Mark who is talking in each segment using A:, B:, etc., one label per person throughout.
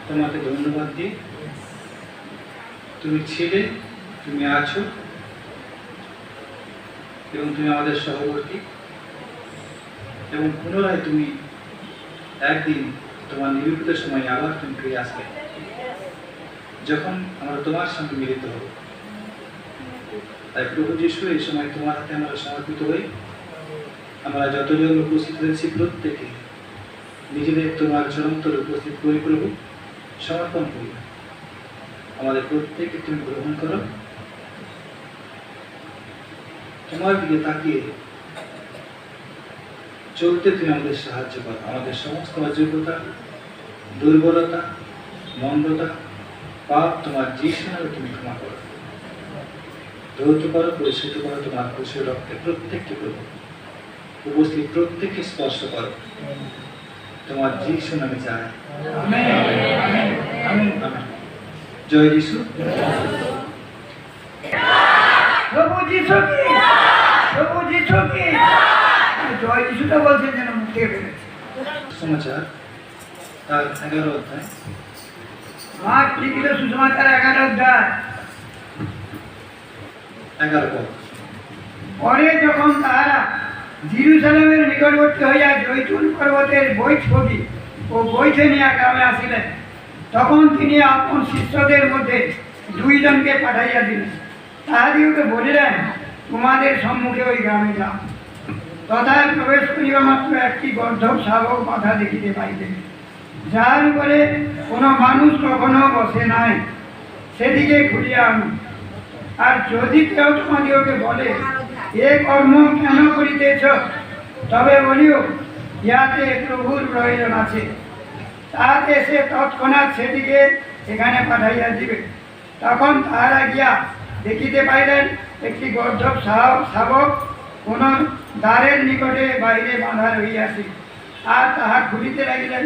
A: তোমাকে ধন্যবাদ দিই। তুমি ছিলে, তুমি আছো এবং তুমি আমাদের সহবর্তী, এবং পুনরায় তুমি একদিন তোমার নিরূপিত সময় আবার তুমি ফিরে আসবে, যখন আমরা তোমার সঙ্গে মিলিত হব। তাই প্রভু যিশু, এই সময় তোমার হাতে আমরা সমর্পিত হই। আমরা যতজন উপস্থিত হয়েছি প্রত্যেকে নিজেদের তোমার চরমতলে উপস্থিত করি প্রভু, সমর্পণ করি। আমাদের প্রত্যেককে তুমি গ্রহণ করো। তোমার দিকে তাকিয়ে চলতে তুমি আমাদের সাহায্য করো। আমাদের সমস্ত অযোগ্যতা, দুর্বলতা, মন্দতা, পাপ তোমার যিশু নামে তুমি ক্ষমা করো, ধৌত করো, পরিশুদ্ধ করো তোমার খুশির রক্তে প্রত্যেককে প্রভু। উপস্থিত প্রত্যেককে স্পর্শ করো তোমার যিশু নামে চায়। জয় যিশু।
B: প্রভু যিশু কি, প্রভু যিশু কি। জয় যিশুটা বলছেন যেন মুখ থেকে বেরোচ্ছে।
A: সমাচার তার 11 অধ্যায়।
B: মার্ক লিখিত সুসমাচার 11 অধ্যায়
A: 11 পদ।
B: পরে যখন তাহারা জেরুজালেমের নিকটবর্তী হইয়া জৈতুন পর্বতের বৈঠকি ও বৈঠনিয়া গ্রামে আসিলেন, তখন তিনি আপন শিষ্যদের মধ্যে 2 জনকে পাঠাইয়া দিলেন, তাহাদিগকে বলিলেন, তোমাদের সম্মুখে ওই গ্রামে যাও। তথায় প্রবেশ করিবা মাত্র একটি গর্ধব শাবক বাঁধা দেখিতে পাইলেন, যার উপরে কোনো মানুষ কখনো বসে নাই, সেদিকে খুলিয়া আনো। আর যদি কেউ তোমাদিগকে বলে, এ কর্ম কেন করিতেছ, তবে বলিও, ইহাতে প্রভুর প্রয়োজন আছে, তাহাতে সে তৎক্ষণাৎ সেটিকে এখানে পাঠাইয়া দিবে। তখন তাহারা গিয়া দেখিতে পাইলেন, একটি গর্ধব শাবক কোন দ্বারের নিকটে বাইরে বাঁধা রহিয়াছে, আর তাহা খুলিতে লাগিলেন।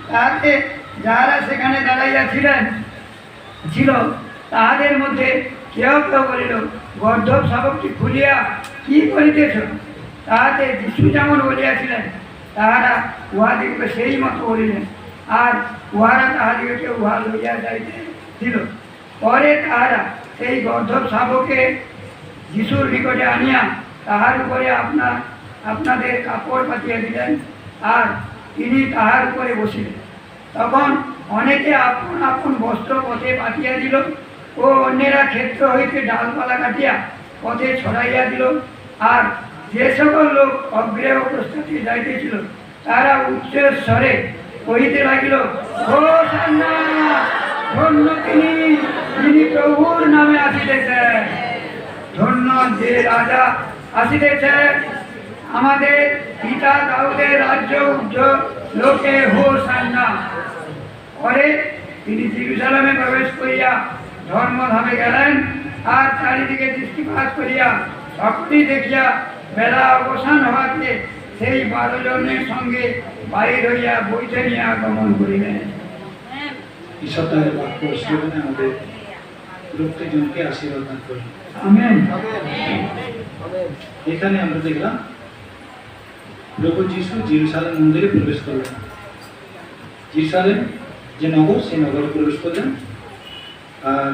B: তাহাতে যাহারা সেখানে দাঁড়াইয়াছিলেন ছিল, তাহাদের মধ্যে কেউ কেউ বলিল, গর্ধব শাবকটি খুলিয়া কি করিতেছ? তাহাতে যিশু যেমন বলিয়াছিলেন, তাহারা উহাদিগকে সেই মতো বলিলেন, আর উহারা তাহাদিগকে উহা লইয়া যাইতে দিল। পরে তাহারা সেই গর্ধব শাবককে যিশুর নিকটে আনিয়া তাহার উপরে আপনাদের কাপড় পাতিয়া দিলেন, আর তিনি তাহার উপরে বসিলেন। তখন অনেকে আপন আপন বস্ত্র পথে পাতিয়া দিল, ও অন্যেরা ক্ষেত্র হইতে ডালপালা কাটিয়া পথে ছড়াইয়া দিল। আর যে সকল লোক অগ্রে ও পশ্চাতে যাইতেছিল, তারা উচ্চ স্বরে কহিতে লাগিল, হোসান্না, ধন্য তিনি, যিনি প্রভুর নামে আসিতেছেন, ধন্য যে রাজা আসিতেছেন, আমাদের পিতা দাউদের রাজ্য উজ্জ্বল লোকে হোসান্না। পরে তিনি জেরুজালেমে প্রবেশ করিয়া ধর্মধামে গেলেন, আর চারিদিকে দৃষ্টিপাত করিয়া সকলেই দেখিয়া বেলা অবসান হওয়াতে সেই 12 জনের সঙ্গে বাহির হইয়া বৈঠনিয়া আগমন করিলেন।
A: ঈশ্বর তাদের বাক্য শ্রবণে আমাদের প্রত্যেকজনকে আশীর্বাদ দান করুন।
B: আমেন।
A: এখানে আমরা দেখলাম প্রভু যিশু জেরুজালেম মন্দিরে প্রবেশ করলেন। জেরুজালেম যে নগর, সেই নগরে প্রবেশ করলেন, আর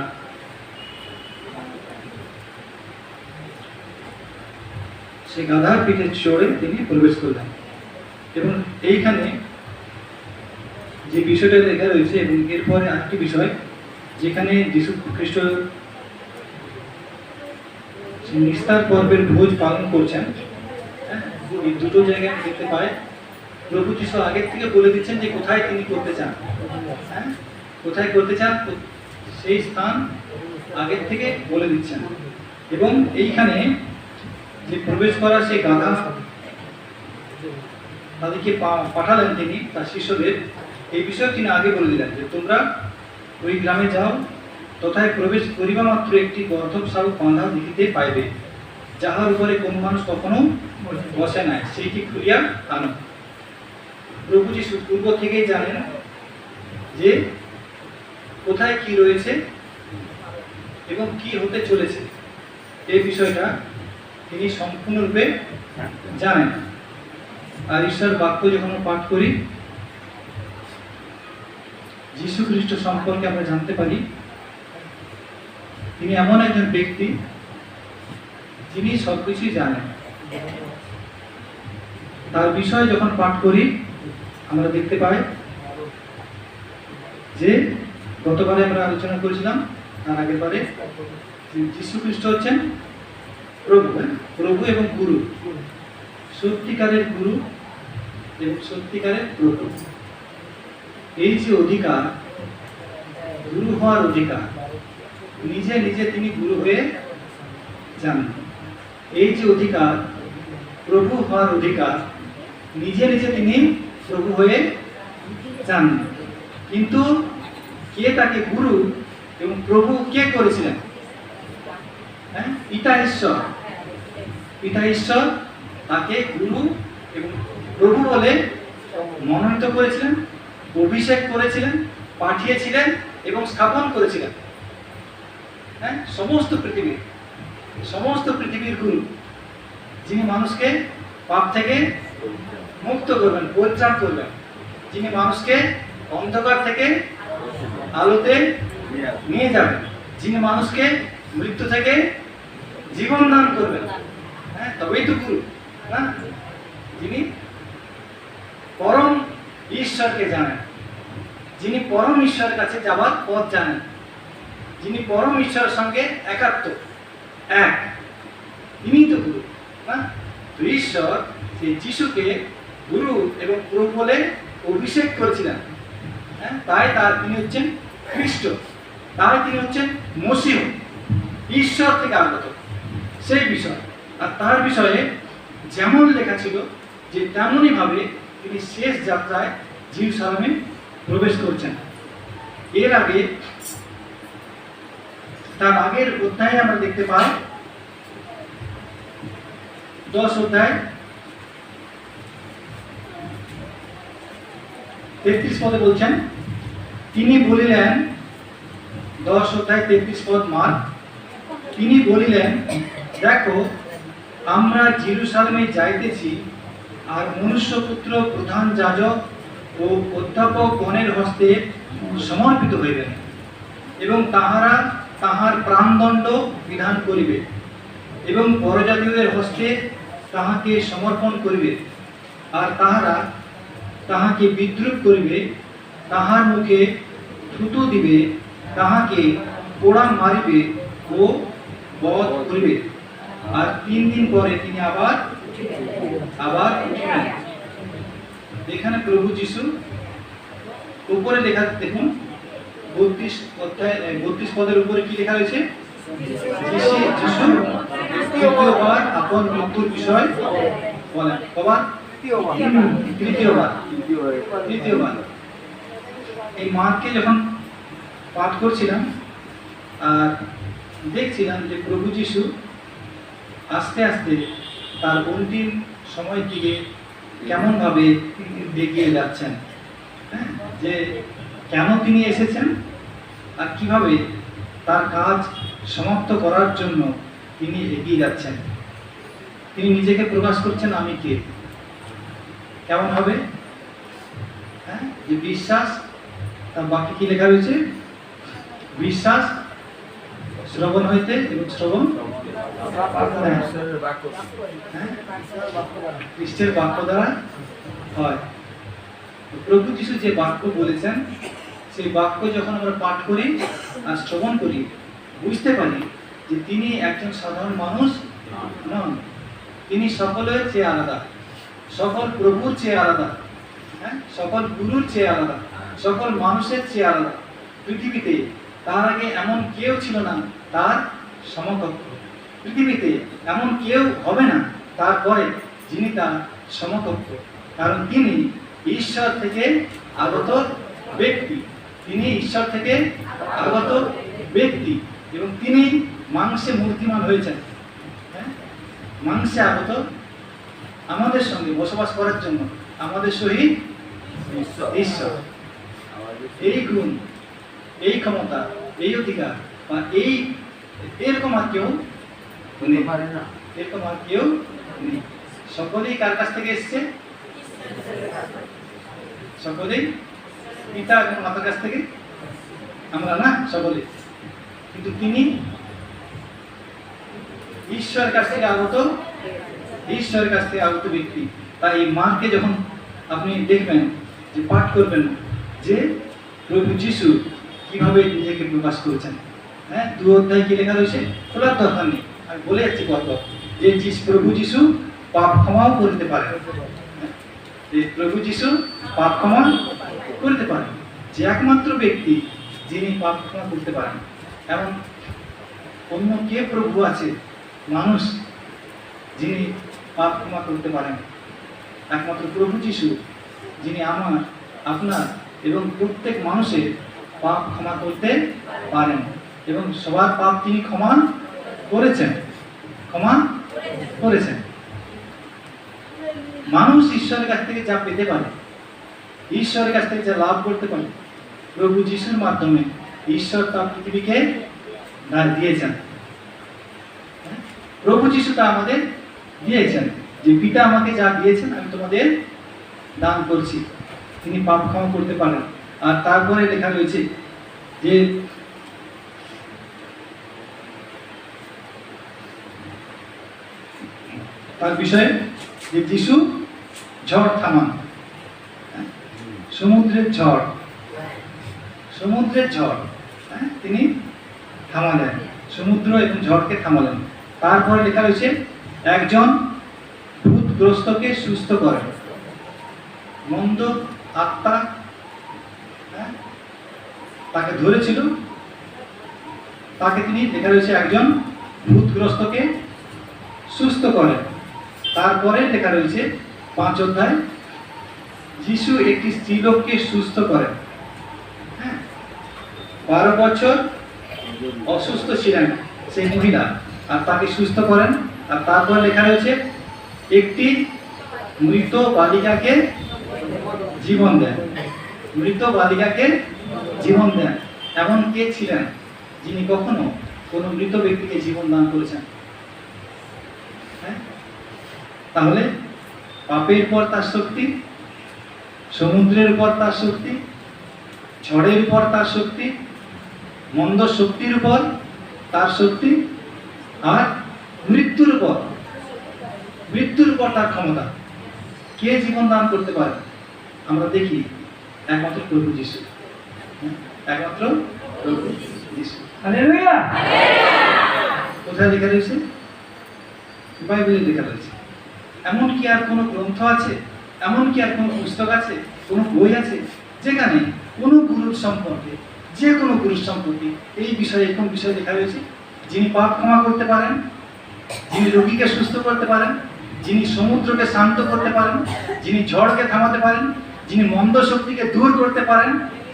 A: সে গাধার পিঠে চড়ে তিনি প্রবেশ করলেন। এবং এইখানে যে বিষয়টা লেখা রয়েছে, এবং এরপরে আরেকটি বিষয় যেখানে যীশু খ্রিস্ট নিস্তার পর্বের ভোজ পালন করছেন, এই দুটো জায়গায় দেখতে পায় প্রভু যীশু আগের থেকে বলে দিচ্ছেন যে কোথায় তিনি করতে চান, কোথায় করতে চান সেই স্থান আগের থেকে বলে দিচ্ছেন। এবং এইখানে যে প্রবেশ করা সেই গাধা তাদেরকে পাঠালেন তিনি তার শিষ্যদের, এই বিষয়ে তিনি আগে বলে দিলেন যে তোমরা ওই গ্রামে যাও, তথায় প্রবেশ করিবা মাত্র একটি গর্ধব শাবক বাঁধা দেখিতে পাইবে, যাহার উপরে কোন মানুষ কখনো বসে নাই, সেইটি খুলিয়া আনো। প্রভু যিশু পূর্ব থেকেই জানেন যে কোথায় কি রয়েছে এবং কি হতে চলেছে, এই বিষয়টা তিনি সম্পূর্ণরূপে জানেন। আর ঈশ্বর বাক্য যখন পাঠ করি যীশু খ্রিস্ট সম্পর্কে আমরা জানতে পারি তিনি এমন একজন ব্যক্তি যিনি সবকিছুই জানেন। তার বিষয়ে যখন পাঠ করি আমরা দেখতে পাই যে গতবারে আমরা আলোচনা করেছিলাম, তার আগের বারে, যীশু খ্রিস্ট হচ্ছেন প্রভু, প্রভু এবং গুরু, সত্যিকারের গুরু এবং সত্যিকারের প্রভু। এই যে অধিকার, গুরু হওয়ার অধিকার, নিজে নিজে তিনি গুরু হয়ে যান। এই যে অধিকার, প্রভু হওয়ার অধিকার, নিজে নিজে তিনি প্রভু হয়ে যান। কিন্তু কে তাকে গুরু এবং প্রভু কে করেছিলেন? পিতা ঈশ্বর। পিতা ঈশ্বর তাকে গুরু এবং প্রভু বলে মনোনীত করেছিলেন, অভিষেক করেছিলেন, পাঠিয়েছিলেন এবং স্থাপন করেছিলেন। সমস্ত পৃথিবীর গুরু, যিনি মানুষকে পাপ থেকে মুক্ত করবেন, পরিত্রাণ করবেন, যিনি মানুষকে অন্ধকার থেকে আলোতে নিয়ে যাবেন, যিনি মানুষকে মৃত্যু থেকে জীবন দান করবেন। তবেই তো গুরু না? যিনি পরম ঈশ্বরকে জানেন, যিনি পরম ঈশ্বরের কাছে যাবার পথ জানেন, যিনি পরম ঈশ্বরের সঙ্গে একাত্ম, এক, তিনি তো গুরু না? তো ঈশ্বর সেই যিশুকে গুরু এবং প্রভু বলে অভিষেক করেছিলেন। তাই তিনি হচ্ছেন খ্রিস্ট, তাই তিনি হচ্ছেন মসিহ, ঈশ্বর থেকে আগত সেই বিষয়। আর তার বিষয়ে যেমন লেখা ছিল যে তেমনই ভাবে তিনি শেষ যাত্রায় জেরুজালেমে প্রবেশ করছেন। এর আগে, তার আগের অধ্যায়ে আমরা দেখতে পাই 10 অধ্যায় 33 পদে বলছেন, তিনি বলিলেন, 10 অধ্যায় 33 পদ মার্ক, তিনি বলিলেন, দেখো আমরা জেরুজালেমে যাইতেছি, আর মনুষ্যপুত্র প্রধান যাজক ও অধ্যাপক গণের হস্তে সমর্পিত হইবেন, এবং তাহারা তাহার প্রাণদণ্ড বিধান করিবে, এবং পরজাতীয়দের হস্তে তাহাকে সমর্পণ করিবে, আর তাহারা তাহাকে বিদ্রুপ করিবে, তাহার মুখে থুতু দিবে, তাহাকে পোড়া মারিবে ও বধ করিবে, আর 3 দিন পরে তিনি আবার উঠিবেন। এখানে প্রভু যিশু উপরে লেখা দেখুন, 32 পদের উপরে কি লেখা রয়েছে? যিশু তৃতীয়বার আপন মৃত্যুর বিষয় বলেন। কবার? তৃতীয়বার। এই মার্কে যখন পাঠ করছিলাম আর দেখছিলাম যে প্রভু যিশু আস্তে আস্তে তার অন্তিম সময়ের দিকে কেমনভাবে এগিয়ে যাচ্ছেন, যে কেন তিনি এসেছেন আর কিভাবে তার কাজ সমাপ্ত করার জন্য তিনি এগিয়ে যাচ্ছেন। তিনি নিজেকে প্রকাশ করছেন, আমি কে, কেমন হবে? যে বিশ্বাস, তার বাকি কি লেখা রয়েছে? বিশ্বাস শ্রবণ হইতে, এবং শ্রবণ খ্রিস্টের বাক্য দ্বারা হয়। প্রভু যিশু যে বাক্য বলেছেন, সেই বাক্য যখন আমরা পাঠ করি আর শ্রবণ করি, বুঝতে পারি যে তিনি একজন সাধারণ মানুষ নন। তিনি সকলের চেয়ে আলাদা, সকল প্রভুর চেয়ে আলাদা, সকল গুরুর চেয়ে আলাদা, সকল মানুষের চেয়ে আলাদা। পৃথিবীতে তার আগে এমন কেউ ছিল না তার সমকক্ষ, পৃথিবীতে এমন কেউ হবে না তারপরে যিনি তার সমকক্ষ, কারণ তিনি ঈশ্বর থেকে আগত ব্যক্তি, তিনি ঈশ্বর থেকে আগত ব্যক্তি, এবং তিনি মাংসে মূর্তিমান হয়েছেন, মাংসে আগত, আমাদের সঙ্গে বসবাস করার জন্য, আমাদের সহিত ঈশ্বর। এই গুণ, এই ক্ষমতা, এই অধিকার বা এরকম আর কেউ নেই, এরকম আর কেউ নেই। সকলেই কার কাছ থেকে এসছে? সকলেই পিতা এবং মাতার কাছ থেকে? আমরা না সকলে, কিন্তু তিনি ঈশ্বরের কাছ থেকে আগত, ঈশ্বরের কাছ থেকে আগত ব্যক্তি। তাই এই মাকে যখন আপনি দেখবেন, যে পাঠ করবেন, যে প্রভু যিশু কিভাবে নিজেকে প্রকাশ করেছেন। হ্যাঁ, 2 অধ্যায় কি লেখা রয়েছে? খোলার দরকার নেই, আমি বলে যাচ্ছি কত, যে প্রভু যিশু পাপ ক্ষমাও করতে পারে। যে প্রভু যিশু পাপ ক্ষমা করতে পারেন, যে একমাত্র ব্যক্তি যিনি পাপ ক্ষমা করতে পারেন। এমন অন্য কে প্রভু আছে, মানুষ, যিনি পাপ ক্ষমা করতে পারেন? একমাত্র প্রভু যিশু, যিনি আমার, আপনার এবং প্রত্যেক মানুষের পাপ ক্ষমা করতে পারেন, এবং সবার পাপ তিনি ক্ষমা করেছেন, ক্ষমা করেছেন। মানুষ ঈশ্বরের কাছ থেকে যা পেতে পারে, ঈশ্বরের কাছ থেকে যা লাভ করতে পারে, প্রভু যিশুর মাধ্যমে ঈশ্বর তার পৃথিবীকে দিয়েছেন। প্রভু যিশু তা আমাদের দিয়েছেন, যে পিতা আমাকে যা দিয়েছেন আমি তোমাদের দান করছি। তিনি পাপ ক্ষমা করতে পারেন। আর তারপরে লেখা রয়েছে যে তার বিষয়ে, যে যিশু ঝড় থামান, সমুদ্রের ঝড়, সমুদ্রের ঝড়, তিনি থামালেন, সমুদ্র এবং ঝড়কে থামালেন। তারপরে লেখা রয়েছে একজন ভূতগ্রস্তকে সুস্থ করেন, মন্দ আত্মা তাকে ধরেছিল, তাকে তিনি, লেখা রয়েছে একজন ভূতগ্রস্তকে সুস্থ করেন। তারপরে লেখা রয়েছে 5 অধ্যায়, যিশু একটি স্ত্রীলোককে সুস্থ করেন। 12 বছর অসুস্থ ছিলেন সেই মহিলা, আর তাকে সুস্থ করেন। আর তারপর লেখা রয়েছে একটি মৃত বালিকাকে জীবন দেন, মৃত বালিকাকে জীবন দেন। এমন কে ছিলেন যিনি কখনো কোনো মৃত ব্যক্তিকে জীবন দান করেছেন? তাহলে পাপের উপর তার শক্তি, সমুদ্রের উপর তার শক্তি, ঝড়ের উপর তার শক্তি, মন্দ শক্তির উপর তার শক্তি, আর মৃত্যুর উপর তার ক্ষমতা। কে জীবন দান করতে পারে? আমরা দেখি একমাত্র প্রভু যিশু, একমাত্র প্রভু যিশু।
B: হালেলুয়া।
A: কোথায় লেখা রয়েছে? বাইবেলে লেখা রয়েছে। এমন কি আর কোনো গ্রন্থ আছে, এমন কি আর কোনো পুস্তক আছে, কোনো বই আছে, যেখানে কোনো গুরুর সম্পর্কে, যে কোনো গুরুর সম্পর্কে এই বিষয়ে, কোন বিষয়ে লেখা রয়েছে? যিনি পাপ ক্ষমা করতে পারেন, যিনি রোগীকে সুস্থ করতে পারেন, যিনি সমুদ্রকে শান্ত করতে পারেন, যিনি ঝড়কে থামাতে পারেন, যিনি মন্দ শক্তিকে দূর করতে পারেন,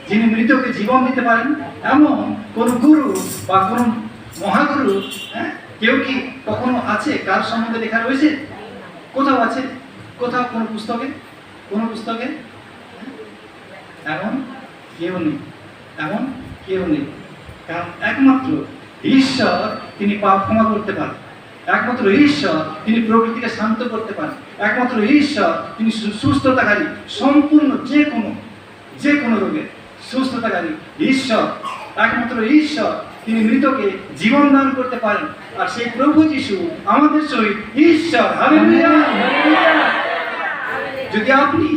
A: যিনি মৃতকে জীবন দিতে পারেন, এমন কোন গুরু বা কোন মহাগুরু কেউ কি কখনো আছে? কার সম্বন্ধে লেখা রয়েছে? কোথাও আছে? কোথাও কোন পুস্তকে? কোন পুস্তকে? এমন কেউ নেই, এমন কেউ নেই। কারণ একমাত্র ঈশ্বর তিনি পাপ ক্ষমা করতে পারেন, একমাত্র ঈশ্বর তিনি প্রকৃতিকে শান্ত করতে পারেন, একমাত্র ঈশ্বর তিনি সুস্থতাকারী, সম্পূর্ণ যে কোনো রোগের সুস্থতাকারী ঈশ্বর, একমাত্র ঈশ্বর তিনি মৃতকে জীবন দান করতে পারেন। আর সেই প্রভু যিশু আমাদের সহিত ঈশ্বর। হালেলুয়া। যদি আপনি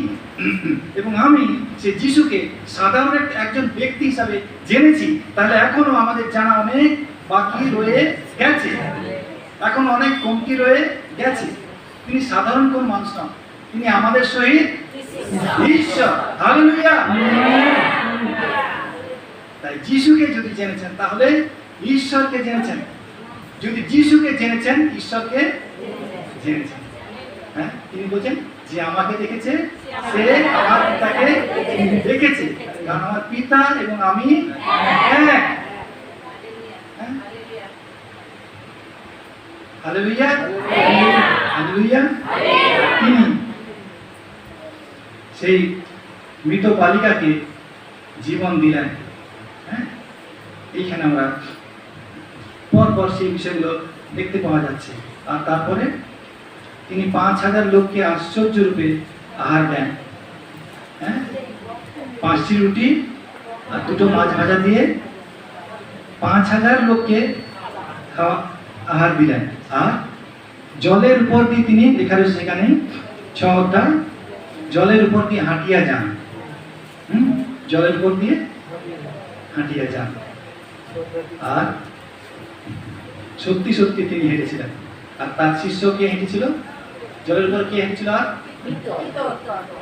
A: এবং আমি সেই যিশুকে সাধারণ একজন ব্যক্তি হিসাবে জেনেছি, তাহলে এখনো আমাদের জানা অনেক বাকি রয়ে গেছে, এখন অনেক কমতি রয়ে গেছে। তিনি সাধারণ কোন মানুষ নন, তিনি আমাদের সহিত ঈশ্বর। হালেলুয়া। তাই যিশুকে যদি জেনেছেন তাহলে ঈশ্বরকে জেনেছেন, যদি যিশুকে জেনেছেন ঈশ্বরকে জেনেছেন। হ্যাঁ, তিনি বলছেন যে আমাকে দেখেছে সে আমার পিতাকে দেখেছে, কারণ আমার পিতা এবং আমি এক। Hallelujah, hallelujah. তিনি সেই মৃত বালিকাকে জীবন দিলেন। হ্যাঁ, এইখানে আমরা পরপর সেই বিষয়গুলো দেখতে পাওয়া যাচ্ছে। আর তারপরে তিনি 5000 লোককে আশ্চর্য রূপে আহার দেন। হ্যাঁ, 5টি রুটি আর 2টো মাছ ভাজা দিয়ে 5000 লোককে খাওয়া আহার দিলেন। আর জলের উপর দিয়ে তিনি, লেখা রয়েছে সেখানে 6 অধ্যায়, জলের উপর দিয়ে হাঁটিয়া যান। জলের উপর দিয়ে হাঁটিয়া যান। আর সত্যি সত্যি তিনি হেঁটেছিলেন। আর তার শিষ্য কে হেঁটেছিল? জলের উপর কে হেঁটেছিল? আর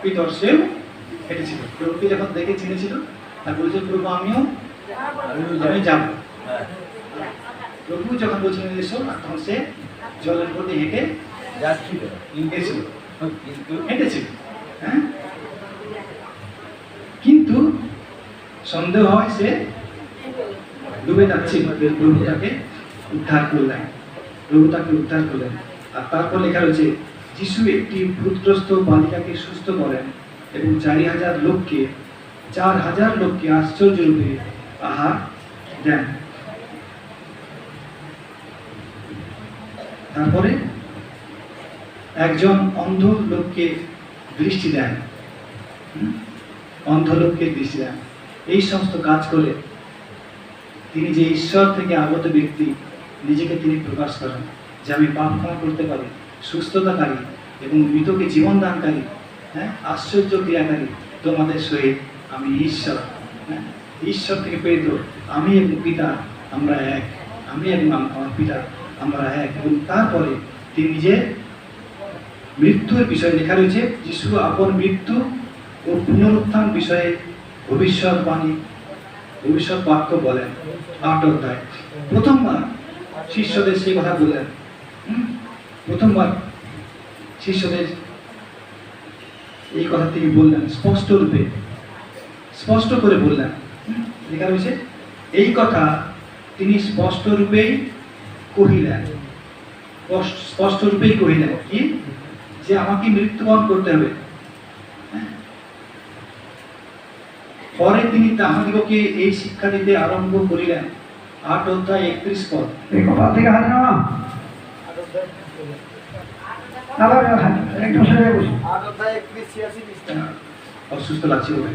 A: পিতর, সেও হেঁটেছিল। প্রভুকে যখন দেখে চিনেছিল আর বলেছিল, প্রভু আমিও আমি যাব। প্রভু যখন বলছিলেন এসো, তখন সে জলের উপর দিয়ে হেঁটে
C: যাচ্ছিল,
A: গেছিল,
C: কিন্তু
A: হেঁটেছিল। হ্যাঁ, কিন্তু সন্দেহ হয় সে ডুবে যাচ্ছিল। প্রভু তাকে উদ্ধার করলেন, প্রভু তাকে উদ্ধার করলেন। আর তারপর লেখা রয়েছে, যিশু একটি ভূতগ্রস্ত বালিকাকে সুস্থ করেন এবং 4000 লোককে আশ্চর্যরূপে আহার দেন। তারপরে একজন অন্ধ লোককে দৃষ্টি দেন। অন্ধ লোককে দৃষ্টি দেন। এই সমস্ত কাজ করে তিনি যে ঈশ্বর থেকে আগত ব্যক্তি, নিজেকে তিনি প্রকাশ করেন যে আমি পাপ ক্ষমা করতে পারি, সুস্থতাকারী এবং মৃতকে জীবন দানকারী, হ্যাঁ, আশ্চর্য ক্রিয়াকারী তোমাদের সহিত আমি ঈশ্বর। হ্যাঁ, ঈশ্বর থেকে প্রেরিত আমি এবং পিতা আমরা এক, আমি এবং আমার পিতা আমরা এক। এবং তারপরে তিনি নিজের মৃত্যুর বিষয়ে লেখা রয়েছে, যিশু আপন মৃত্যু ও পুনরুত্থান বিষয়ে ভবিষ্যৎ বাক্য বলেন। 8 অধ্যায় প্রথমবার শিষ্যদের সেই কথা বললেন। প্রথমবার শিষ্যদের এই কথা তিনি বললেন, স্পষ্ট করে বললেন। লেখা রয়েছে, এই কথা তিনি স্পষ্ট রূপেই কহিলেন কি, যে আমাকে মৃত্যুবরণ করতে হবে। পরে তিনি তাহাদিগকে এই শিক্ষা দিতে আরম্ভ করিলেন। 8 অধ্যায় 31 পদ।
B: এই কপাল থেকে হাত নামা, আবার একদম সরে বসুন।
A: অসুস্থ লাগছে বলে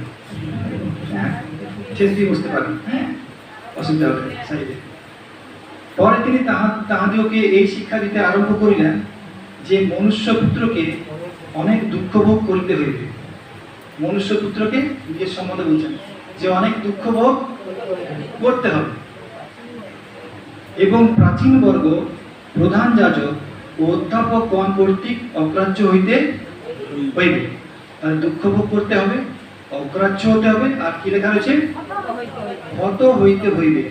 A: শেষ দিয়ে বুঝতে পারেন, হ্যাঁ, অসুবিধা হবে সাইডে। পরে তিনি তাহাদিগকে এই শিক্ষা দিতে আরম্ভ করিলেন যে মনুষ্যপুত্রকে অনেক দুঃখ ভোগ করিতে হইবে। মনুষ্যপুত্রকে নিজের সম্বন্ধে বলছেন যে অনেক দুঃখ ভোগ করতে হবে, এবং প্রাচীন বর্গ, প্রধান যাজক ও অধ্যাপকগণ কর্তৃক অগ্রাহ্য হইতে হইবে। তাহলে দুঃখ ভোগ করতে হবে, অগ্রাহ্য হতে হবে, আর কি লেখা রয়েছে, হত হইতে হইবে।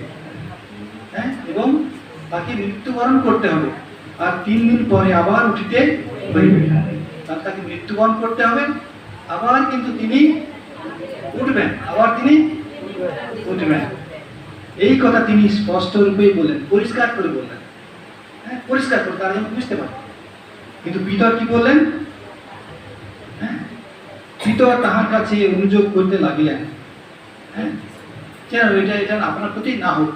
A: হ্যাঁ, এবং তাকে মৃত্যুবরণ করতে হবে, আর 3 দিন পরে আবার উঠিতে হইবে। তাকে মৃত্যুবরণ করতে হবে, আবার কিন্তু তিনি উঠবেন, উঠবেন। এই কথা তিনি স্পষ্ট রূপেই বলেন, পরিষ্কার করে বললেন। হ্যাঁ, পরিষ্কার করে তারা যেন বুঝতে পারে। কিন্তু পিতর কি বললেন? হ্যাঁ, পিতর তাহার কাছে অনুযোগ করতে লাগিলেন। হ্যাঁ, কেন এটা আপনার প্রতি না হোক।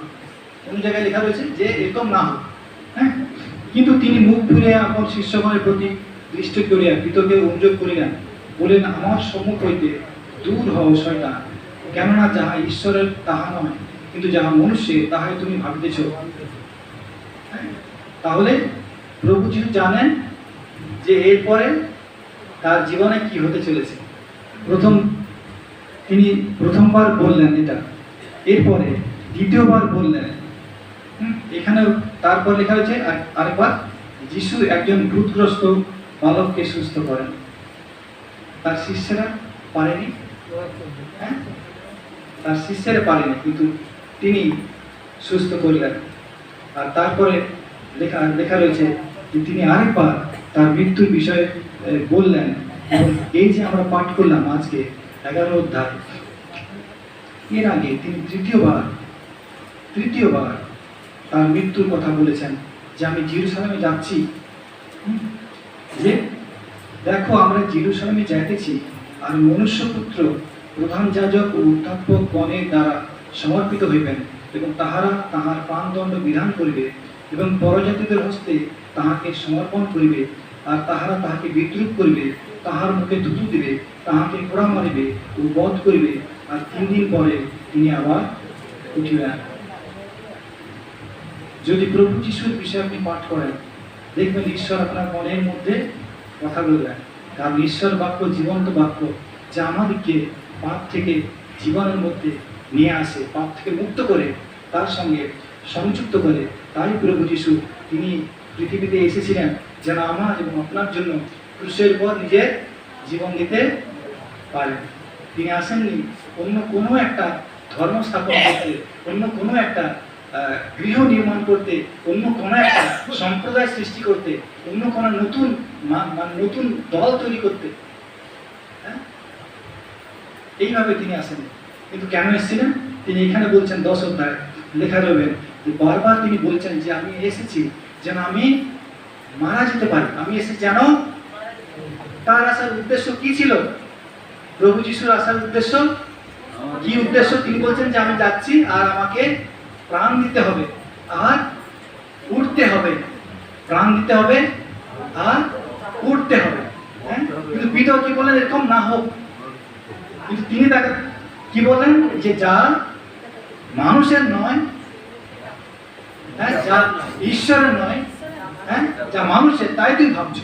A: কোন জায়গায় লেখা রয়েছে যে এরকম না হোক। হ্যাঁ, কিন্তু তিনি মুখ ফিরে আপন শিষ্যগণের প্রতি দৃষ্টি করিয়া পিতরকে অনুযোগ করিলেন, বলেন, আমার সম্মুখ হইতে দূর হও শয়তান, কেননা যাহা ঈশ্বরের তাহা নয়, কিন্তু যাহা মনুষ্যের তাহাই তুমি ভাবিতেছ। তাহলে প্রভু যিশু জানেন যে এরপরে তার জীবনে কি হতে চলেছে। তিনি প্রথমবার বললেন এটা, এরপরে দ্বিতীয়বার বললেন। এখানেও তারপর লেখা হয়েছে আরেকবার, যিশু একজন ভূতগ্রস্ত বালককে সুস্থ করেন। তার শিষ্যরা পারেনি, হ্যাঁ, তার শিষ্যরা পারেনি, কিন্তু তিনি সুস্থ করলেন। আর তারপরে লেখা রয়েছে যে তিনি আরেকবার তার মৃত্যুর বিষয়ে বললেন। এবং এই যে আমরা পাঠ করলাম আজকে 11 অধ্যায়, এর আগে তিনি তৃতীয়বার তার মৃত্যুর কথা বলেছেন, যে আমি জেরুসালেমে যাচ্ছি। যে দেখো, আমরা জেরুসালেমে যাইতেছি, আর মনুষ্যপুত্র প্রধান যাজক ও অধ্যাপক গণের দ্বারা সমর্পিত হইবেন, এবং তাহারা তাহার প্রাণদণ্ড বিধান করিবে, এবং পরজাতিদের হস্তে তাহাকে সমর্পণ করিবে, আর তাহারা তাহাকে বিদ্রুপ করিবে, তাহার মুখে থুতু দিবে, তাহাকে পোড়া মারিবে ও বধ করিবে, আর 3 দিন পরে তিনি আবার উঠিলেন। যদি প্রভু যিশুর বিষয়ে আপনি পাঠ করেন, দেখবেন ঈশ্বর আপনার মনের মধ্যে কথা বলবেন। কারণ ঈশ্বর বাক্য জীবন্ত বাক্য, যা আমাদেরকে পাপ থেকে জীবনের মধ্যে নিয়ে আসে, পাপ থেকে মুক্ত করে তার সঙ্গে সংযুক্ত করে। তাই প্রভু যিশু তিনি পৃথিবীতে এসেছিলেন যেন আমার এবং আপনার জন্য ক্রুশের পর নিজের জীবন দিতে পারেন। তিনি আসেননি অন্য কোনো একটা ধর্ম স্থাপন করতে, অন্য কোনো একটা গৃহ নির্মাণ করতে, অন্য কোনো একটা সম্প্রদায় সৃষ্টি করতে, অন্য কোনো নতুন নতুন দল তৈরি করতে। হ্যাঁ, এইভাবে তিনি আসেন। কিন্তু কেন এসেছিলেন? তিনি এখানে বলছেন 10 অধ্যায় লেখা রবেন যে বারবার তিনি বলছেন যে আমি এসেছি যেন আমি মারা যেতে পারি। আমি এসেছি যেন, তার আসার উদ্দেশ্য কি ছিল? প্রভু যিশুর আসার উদ্দেশ্য কি? উদ্দেশ্য তিনি বলছেন যে আমি যাচ্ছি আর আমাকে প্রাণ দিতে হবে আর উঠতে হবে। প্রাণ দিতে হবে আর উঠতে হবে। হ্যাঁ, কিন্তু পিতা কি বললেন? এরকম না হোক। কিন্তু তিনি তাকে কি বললেন? যে যা মানুষের নয়, হ্যাঁ, যা ঈশ্বরের নয়, হ্যাঁ, যা মানুষের, তাই তুই ভাবছো।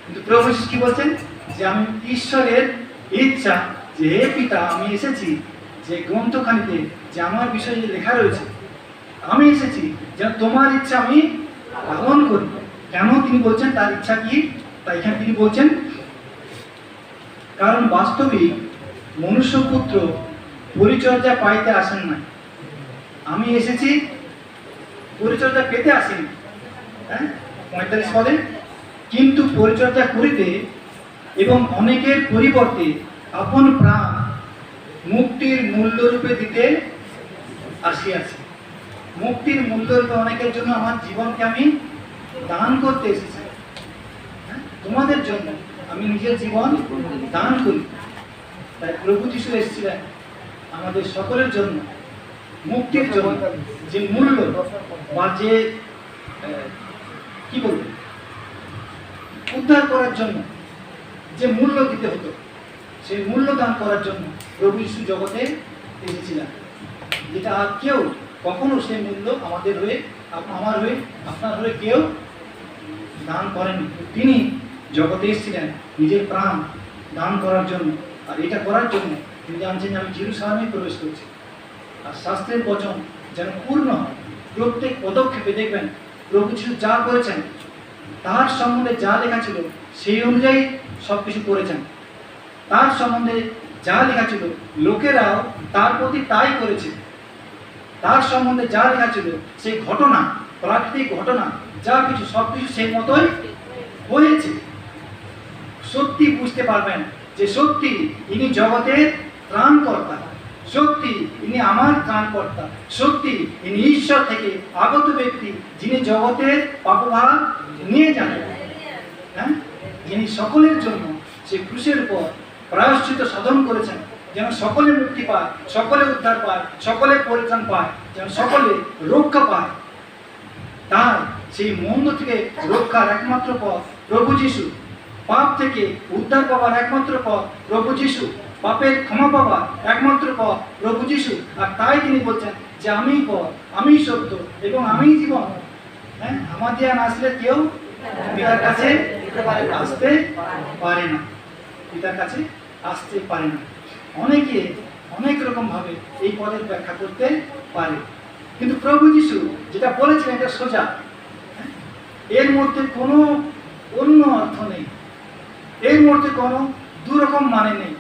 A: কিন্তু প্রভু যিশু কি বলছেন? যে আমি ঈশ্বরের ইচ্ছা, যে হে পিতা, আমি এসেছি যে গ্রন্থখানিতে যে আমার বিষয়ে লেখা রয়েছে, আমি এসেছি যেন তোমার ইচ্ছা আমি পালন করি। কেন তিনি বলছেন তার ইচ্ছা কি? তাই এখানে তিনি বলছেন কারণ বাস্তবিক মনুষ্যপুত্র পরিচর্যা পাইতে আসেন না, আমি এসেছি পরিচর্যা পেতে আসেনি। হ্যাঁ, 45 পদে, কিন্তু পরিচর্যা করিতে এবং অনেকের পরিবর্তে আপন প্রাণ মুক্তির মূল্যরূপে দিতে আসিয়াছি। মুক্তির মূল্যরূপে অনেকের জন্য আমার জীবনকে আমি দান করতে এসেছি। হ্যাঁ, তোমাদের জন্য আমি নিজের জীবন দান করি। তাই প্রভু যিশু এসেছিলেন আমাদের সকলের জন্য, মুক্তির জন্য। যে মূল্য বা যে কি বলবো, উদ্ধার করার জন্য যে মূল্য দিতে হতো, সেই মূল্য দান করার জন্য প্রভু যিশু জগতে এসেছিলেন, যেটা আর কেউ কখনো সেই মূল্য আমাদের হয়ে, আমার হয়ে, আপনার হয়ে কেউ দান করেনি। তিনি জগতে এসেছিলেন নিজের প্রাণ দান করার জন্য। আর এটা করার জন্য তিনি জানছেন আমি জেরুসালেমে প্রবেশ করছি। আর শাস্ত্রের বচন যেন পূর্ণ হয়। প্রত্যেক পদক্ষেপে দেখবেন প্রভু যিশু যা করেছেন, তার সম্বন্ধে যা লেখা ছিল সেই অনুযায়ী সব কিছু করেছেন। তার সম্বন্ধে যা লেখা ছিল লোকেরাও তার প্রতি তাই করেছে। তার সম্বন্ধে যা লেখা ছিল সেই ঘটনা, প্রাকৃতিক ঘটনা যা কিছু, সব কিছু সেই মতোই হয়েছে। সত্যি বুঝতে পারবেন যে সত্যি ইনি জগতের ত্রাণকর্তা, সত্যি ইনি আমার ত্রাণকর্তা, সত্যি ইনি ঈশ্বর থেকে আগত ব্যক্তি, যিনি জগতের পাপভার নিয়ে যান। হ্যাঁ, যিনি সকলের জন্য সেই ক্রুশের উপর প্রায়শ্চিত্ত সাধন করেছেন যেন সকলে মুক্তি পায়, সকলে উদ্ধার পায়, সকলে পরিত্রাণ পায়, যেন সকলে রক্ষা পায়। তাই সেই মন্দ থেকে রক্ষার একমাত্র পথ প্রভু যিশু, পাপ থেকে উদ্ধার পাওয়ার একমাত্র পথ প্রভু যিশু, পাপের ক্ষমা পাওয়ার একমাত্র পথ প্রভু যিশু। আর তাই তিনি বলছেন যে আমি পথ, আমি সত্য এবং আমি জীবন। হ্যাঁ, আমার দিয়ে না আসলে কেউ পিতার কাছে আসতে পারে না, পিতার কাছে আসতে পারে না। অনেকে অনেক রকম ভাবে এই পদের ব্যাখ্যা করতে পারে, কিন্তু প্রভু যিশু যেটা বলেছেন এটা সোজা। এর মধ্যে কোনো অন্য অর্থ নেই, এর মধ্যে কোনো দুরকম মানে নেই,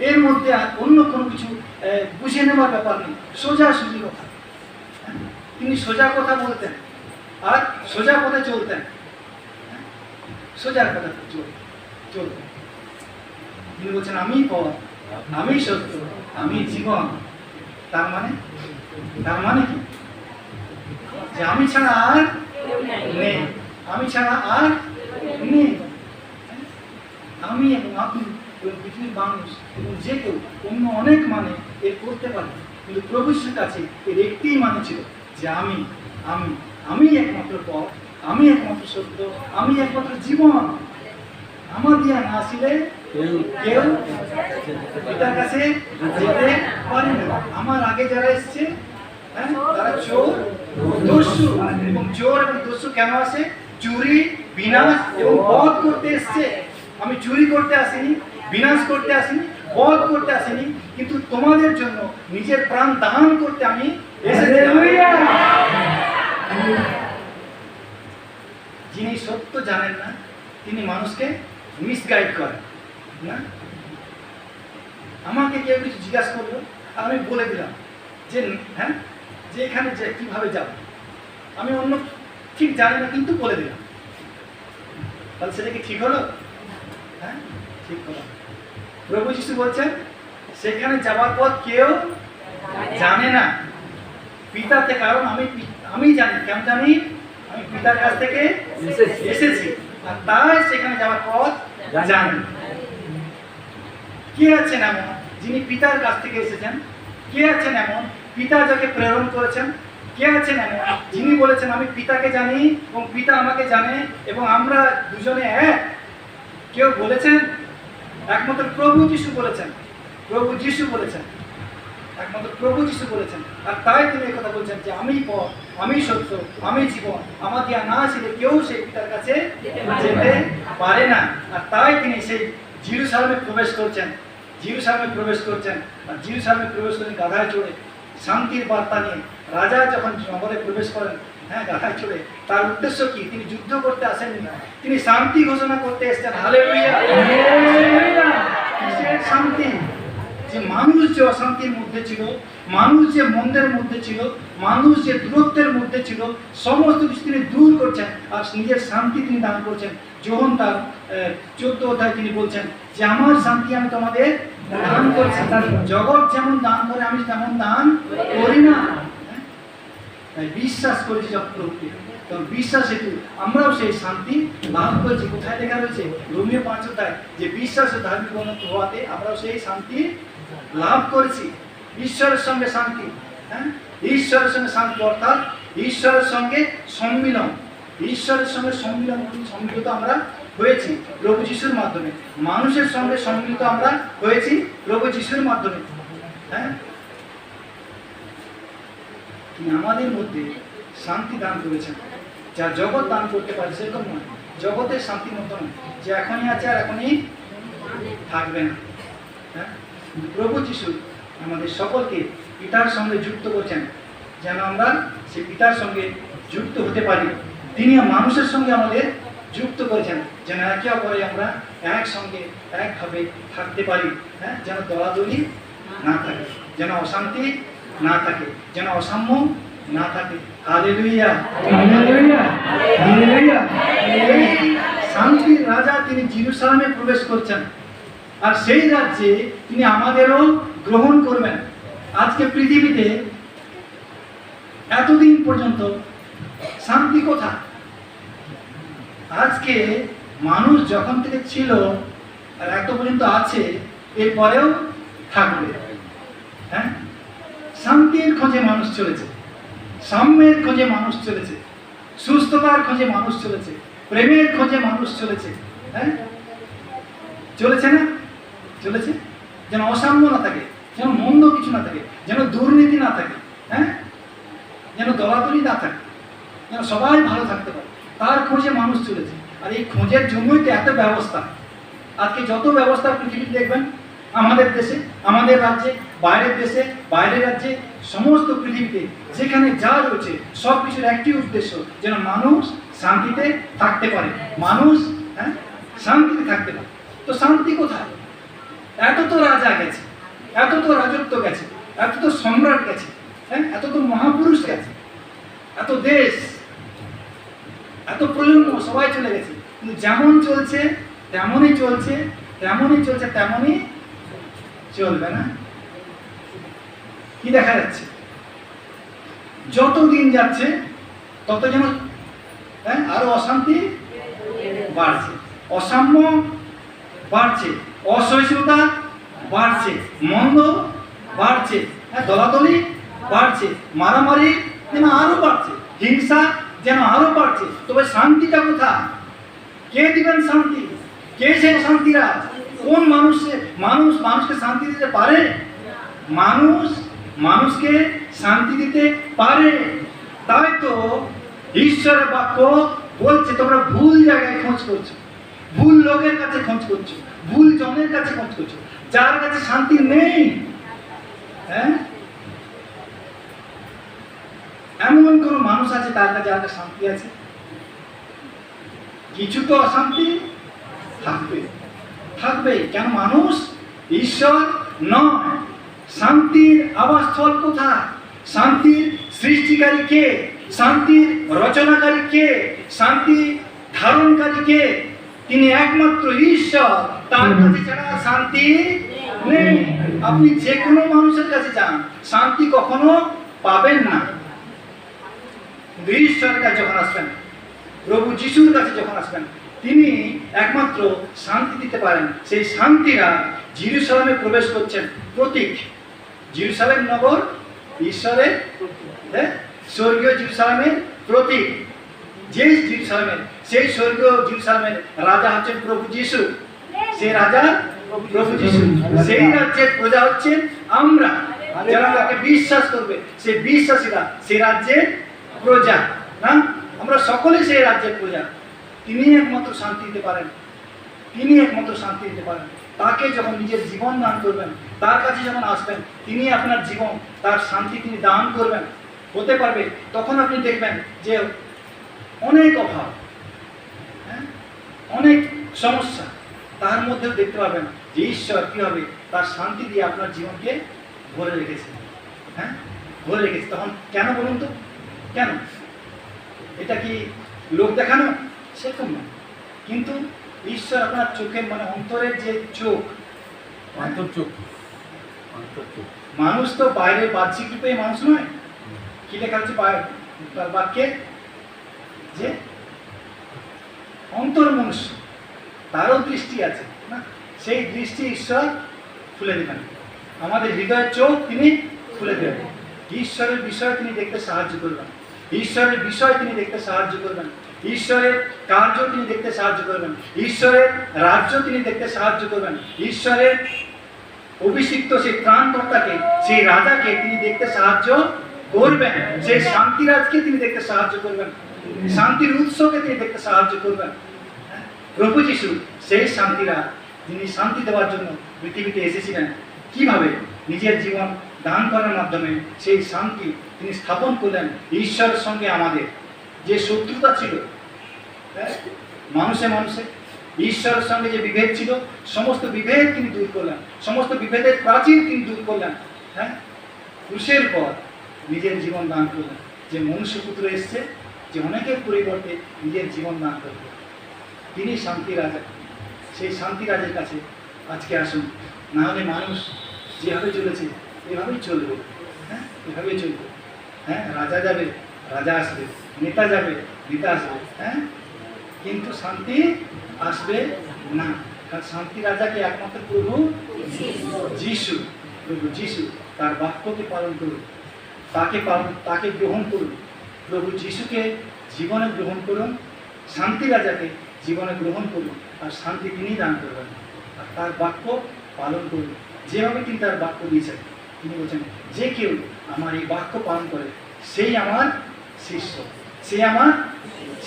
A: এর মধ্যে অন্য কোনো কিছু বুঝে নেওয়ার ব্যাপার নেই। সোজা সুজি কথা। তিনি সোজা কথা বলতেন আর সোজা পথে চলতেন, সোজা কথা চলতেন। তিনি বলছেন আমি পথ, আমি সত্য, আমি জীবন। তার মানে কি? যে আমি ছাড়া আর নেই, আমি ছাড়া আর নেই। আমি এবং আপনি পৃথিবীর মানুষ এবং যে কেউ অন্য অনেক মানে এর করতে পারে, কিন্তু প্রভু যিশুর কাছে এর একটিই মানে ছিল যে আমি আমি আমি একমাত্র পথ, আমি একমাত্র সত্য, আমি একমাত্র জীবন। আমার দিয়া না আসিলে কেউ পিতার কাছে যেতে পারে না। আমার আগে যারা এসছে, হ্যাঁ, তারা চোর, দস্যু, এবং চোর এবং দস্যু কেন আসে? চুরি, বিনাশ এবং বধ করতে এসছে। আমি চুরি করতে আসিনি, বিনাশ করতে আসিনি, বধ করতে আসিনি, কিন্তু তোমাদের জন্য নিজের প্রাণ দান করতে আমি এসেছি। যিনি সত্য জানেন না তিনি মানুষকে মিসগাইড করেন না। আমাকে কেউ কিছু জিজ্ঞাসা করলো, আমি বলে দিলাম যে হ্যাঁ, যে এখানে যে কিভাবে যাব, আমি অন্য ঠিক জানি না কিন্তু বলে দিলাম, তাহলে সেটা কি ঠিক হলো? হ্যাঁ, ঠিক হলো। প্রভু যিশু বলছেন সেখানে যাওয়ার পর কেউ জানে না পিতাতে, কারণ আমি জানি। কেন জানি? আমি পিতার কাছ থেকে এসেছি, আর তাই সেখানে যাওয়ার পথ জানি। কে আছেন এমন যিনি পিতার কাছ থেকে এসেছেন? কে আছেন এমন পিতা যাকে প্রেরণ করেছেন? কে আছেন এমন যিনি বলেছেন আমি পিতাকে জানি এবং পিতা আমাকে জানে এবং আমরা দুজনে এক? কেউ বলেছেন? একমাত্র প্রভু যিশু বলেছেন। প্রভু যিশু বলেছেন, একমাত্র প্রভু যিশু বলেছেন। আর তাই তিনি এই কথা বলছেন যে আমি পথ, আমি সত্য, আমি জীবন, আমার দিয়া না আসলে কেউ সেই পিতার কাছে যেতে পারে না। আর তাই তিনি সেই জেরুজালেমে প্রবেশ করছেন, জেরুজালেমে প্রবেশ করছেন। আর জেরুজালেমে প্রবেশ করেন গাধায় চড়ে, শান্তির বার্তা নিয়ে। রাজা যখন নগরে প্রবেশ করেন, হ্যাঁ, গাধায় চড়ে, তার উদ্দেশ্য কি? তিনি যুদ্ধ করতে আসেননি, তিনি শান্তি ঘোষণা করতে এসেছেন। হালেলুয়া! কিসের শান্তি? যে মানুষ যে অশান্তির মধ্যে ছিল, মানুষ যে মন্দের মধ্যে ছিল, মানুষ যে দূরত্বের মধ্যে ছিল, সমস্ত কিছু তিনি দূর করছেন আর নিজের শান্তি তিনি দান করছেন। যখন তার 14 অধ্যায় তিনি বলছেন যে আমার শান্তি আমি তোমাদের দান করছি, জগৎ যেমন দান করে আমি তেমন দান করি না। তাই বিশ্বাস করেছি যখন প্রভুকে, তখন বিশ্বাস হেতু আমরাও সেই শান্তি লাভ করেছি। কোথায় লেখা রয়েছে? রোমীয় 5 অধ্যায়, যে বিশ্বাস ও ধার্মিক হওয়াতে আমরাও সেই শান্তি লাভ করেছি। ঈশ্বরের সঙ্গে শান্তি, হ্যাঁ, ঈশ্বরের সঙ্গে শান্তি অর্থাৎ ঈশ্বরের সঙ্গে সম্মিলন। ঈশ্বরের সঙ্গে সম্মিলিত আমরা হয়েছি প্রভু যিশুর মাধ্যমে। মানুষের সঙ্গে সম্মিলিত আমরা হয়েছি প্রভু যিশুর মাধ্যমে। হ্যাঁ, তিনি আমাদের মধ্যে শান্তি দান করেছেন, যা জগৎ দান করতে পারে সেরকম নয়। জগতের শান্তির মতো নয় যে এখনই আছে আর এখনই থাকবে না। হ্যাঁ, প্রভু যিশু আমাদের সকলকে পিতার সঙ্গে যুক্ত করছেন, যেন আমরা সেই পিতার সঙ্গে যুক্ত হতে পারি। তিনি মানুষের সঙ্গে আমাদের যুক্ত করেছেন, যেন একে অপরে আমরা একসঙ্গে একভাবে থাকতে পারি। হ্যাঁ, যেন দলাদলি না থাকে, যেন অশান্তি না থাকে, যেন অসাম্য না থাকে। হালেলুয়া! এই শান্তির রাজা তিনি জেরুজালেমে প্রবেশ করছেন, আর সেই রাজ্যে তিনি আমাদেরও গ্রহণ করবেন। আজকে পৃথিবীতে এতদিন পর্যন্ত শান্তি কোথায়? আজকে মানুষ যখন থেকে ছিল আর এত পর্যন্ত আছে, এরপরেও থাকবে। হ্যাঁ, শান্তির খোঁজে মানুষ চলেছে, সাম্যের খোঁজে মানুষ চলেছে, সুস্থতার খোঁজে মানুষ চলেছে, প্রেমের খোঁজে মানুষ চলেছে। হ্যাঁ, চলেছে না? চলেছে। যেন অসাম্য না থাকে, যেন মন্দ কিছু না থাকে, যেন দুর্নীতি না থাকে, হ্যাঁ, যেন দলাদলি না থাকে, যেন সবাই ভালো থাকতে পারে, তার খোঁজে মানুষ চলেছে। আর এই খোঁজের জন্যই তো এত ব্যবস্থা। আজকে যত ব্যবস্থা পৃথিবীতে দেখবেন, আমাদের দেশে, আমাদের রাজ্যে, বাইরের দেশে, বাইরের রাজ্যে, সমস্ত পৃথিবীতে যেখানে যা রয়েছে সব কিছুর একটি উদ্দেশ্য, যেন মানুষ শান্তিতে থাকতে পারে, মানুষ, হ্যাঁ, শান্তিতে থাকতে পারে। তো শান্তি কোথায়? এত তো রাজা গেছে, এত তো রাজত্ব গেছে, এত তো সম্রাট গেছে, হ্যাঁ, এত তো মহাপুরুষ গেছে, এত দেশ, এত প্রজন্ম সবাই চলে গেছে, কিন্তু যেমন চলছে তেমনই চলছে, তেমনই চলছে, তেমনই চলবে না। কি দেখা যাচ্ছে? যত দিন যাচ্ছে তত যেন, হ্যাঁ, আরো অশান্তি বাড়ছে, অসাম্য বাড়ছে, অসহিষ্ণুতা বাড়ছে, মন্দ বাড়ছে, হ্যাঁ, দলাদলি বাড়ছে, মারামারি যেন আরো বাড়ছে, হিংসা যেন আরো বাড়ছে। তবে শান্তিটা কোথায়? কে দিবেন শান্তি? কে সেই শান্তিরাজ? কোন মানুষকে শান্তি দিতে পারে? মানুষকে শান্তি দিতে পারে। তাই তো ঈশ্বরের বাক্য বলছে তোমরা ভুল জায়গায় খোঁজ করছো, ভুল লোকের কাছে খোঁজ করছো, ভুল জনের কাছে খোঁজ করছো, যার কাছে শান্তি নেই। হ্যাঁ, এমন কোন মানুষ আছে তার কাছে যার কাছে শান্তি আছে? কিছু তো অশান্তি থাকবে। কেন? মানুষ ঈশ্বর নয়। শান্তির আবাসস্থল কোথায়? শান্তির সৃষ্টিকারী কে? শান্তির রচনাকারী কে? শান্তি ধারণকারী কে? তিনি একমাত্র ঈশ্বর। তার কাছে ছাড়া শান্তি নেই। আপনি যে কোনো মানুষের কাছে যান, শান্তি কখনো পাবেন না। কিন্তু ঈশ্বরের কাছে যখন আসবেন, প্রভু যিশুর কাছে যখন আসবেন, তিনি একমাত্র শান্তি দিতে পারেন। সেই শান্তিরা জেরুজালেমে প্রবেশ করছেন। প্রতীক জেরুজালেম নগর ঈশ্বরের স্বর্গীয় জেরুজালেমের প্রতীক। যে জেরুজালেমের, সেই স্বর্গীয় জেরুজালেমের রাজা হচ্ছেন প্রভু যিশু। সেই রাজা প্রভু যিশু। সেই রাজ্যের প্রজা হচ্ছেন আমরা, যারা তাকে বিশ্বাস করবে। সেই বিশ্বাসীরা সেই রাজ্যের প্রজা। না, আমরা সকলে সেই রাজ্যের প্রজা। তিনি একমাত্র শান্তি দিতে পারেন। তিনি একমাত্র শান্তি দিতে পারেন। তাকে যখন নিজের জীবন দান করবেন, তার কাছে যখন আসবেন, তিনি আপনার জীবন, তার শান্তি তিনি দান করবেন। হতে পারবে তখন আপনি দেখবেন যে অনেক অভাব, হ্যাঁ, অনেক সমস্যা, তার মধ্যেও দেখতে পাবেন যে ঈশ্বর কীভাবে তার শান্তি দিয়ে আপনার জীবনকে ভরে রেখেছে। হ্যাঁ, ভরে রেখেছে। তখন কেন বলুন তো? কেন? এটা কি লোক দেখানো? সেরকম না। কিন্তু ঈশ্বর আপনার চোখের অন্তরের যে চোখ,
C: অন্তর্চোখ।
A: মানুষ তো বাইরে বাহ্যিক রূপে মানুষ নয়। কি লেখা হচ্ছে বাক্যে? যে অন্তর মনুষ্য, তারও দৃষ্টি আছে না? সেই দৃষ্টি ঈশ্বর খুলে দেবেন। আমাদের হৃদয়ের চোখ তিনি খুলে দেবেন। ঈশ্বরের বিষয় তিনি দেখতে সাহায্য করবেন। ঈশ্বরের বিষয় তিনি দেখতে সাহায্য করবেন। ঈশ্বরের কার্য তিনি দেখতে সাহায্য করবেন। ঈশ্বরের রাজ্য তিনি দেখতে সাহায্য করবেন। ঈশ্বরের অভিষিক্ত সেই ত্রাণকর্তাকে, সেই রাজাকে তিনি দেখতে সাহায্য করবেন। সেই শান্তিরাজকে তিনি দেখতে সাহায্য করবেন। শান্তির উৎসকে তিনি দেখতে সাহায্য করবেন। প্রভু যিশু সেই শান্তিরাজ, যিনি শান্তি দেওয়ার জন্য পৃথিবীতে এসেছিলেন। কিভাবে? নিজের জীবন দান করার মাধ্যমে সেই শান্তি তিনি স্থাপন করলেন। ঈশ্বরের সঙ্গে আমাদের যে শত্রুতা ছিল, মানুষে ঈশ্বরের সঙ্গে যে বিভেদ ছিল, সমস্ত বিভেদ তিনি দূর করলেন। সমস্ত বিভেদের প্রাচীর তিনি দূর করলেন। হ্যাঁ, ক্রুশের পর নিজের জীবন দান করলেন। যে মনুষ্যপুত্র এসছে, যে অনেকের পরিবর্তে নিজের জীবন দান করলেন। তিনি শান্তি রাজা। সেই শান্তি রাজের কাছে আজকে আসুন। না হলে মানুষ যেভাবে চলেছে এভাবেই চলবে। হ্যাঁ, এভাবেই চলবে। হ্যাঁ, রাজা যাবে, রাজা আসবে, নেতা যাবে, নেতা আসবে। হ্যাঁ, কিন্তু শান্তি আসবে না। কারণ শান্তি রাজাকে একমাত্র প্রভু যিশু। প্রভু যিশু তার বাক্যকে পালন করুন, তাকে গ্রহণ করুন। প্রভু যিশুকে জীবনে গ্রহণ করুন, শান্তি রাজাকে জীবনে গ্রহণ করুন, আর শান্তি তিনি দান করবেন। আর তার বাক্য পালন করুন যেভাবে তিনি তার বাক্য দিয়েছেন। তিনি বলছেন, যে কেউ আমার এই বাক্য পালন করে সেই আমার শিষ্য। সে আমার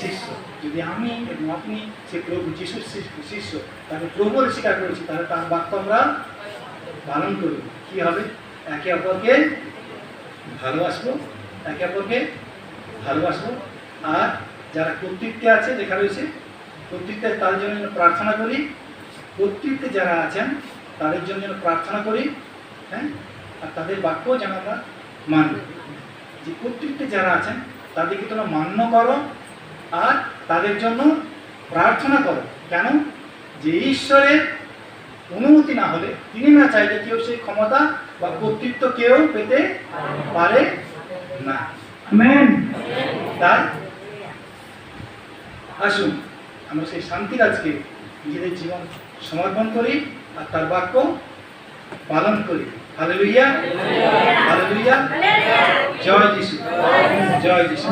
A: শিষ্য। যদি আমি এবং আপনি সে প্রভু যিশুর শিষ্য, তাকে প্রভুর স্বীকার করেছি, তাহলে তার বাক্য আমরা পালন করব। কি হবে? একে অপরকে ভালোবাসবো, একে অপরকে ভালোবাসবো। আর যারা কর্তৃত্বে আছে, লেখা রয়েছে কর্তৃত্বের, তাদের জন্য প্রার্থনা করি। কর্তৃত্বে যারা আছেন তাদের জন্য প্রার্থনা করি। হ্যাঁ, আর তাদের বাক্য যেন আমরা মানি। যে কর্তৃত্বে যারা আছেন তাদেরকে তোমরা মান্য করো আর তাদের জন্য প্রার্থনা করো। কেন? যে ঈশ্বরের অনুমতি না হলে, তিনি না চাইলে কেউ সেই ক্ষমতা বা কর্তৃত্ব কেউ পেতে পারে না।
B: আমেন।
A: তাই আসুন আমরা সেই শান্তিরাজকে নিজেদের জীবন সমর্পণ করি আর তার বাক্য পালন করি। Hallelujah, hallelujah. জয় যিশু, জয় যিশু।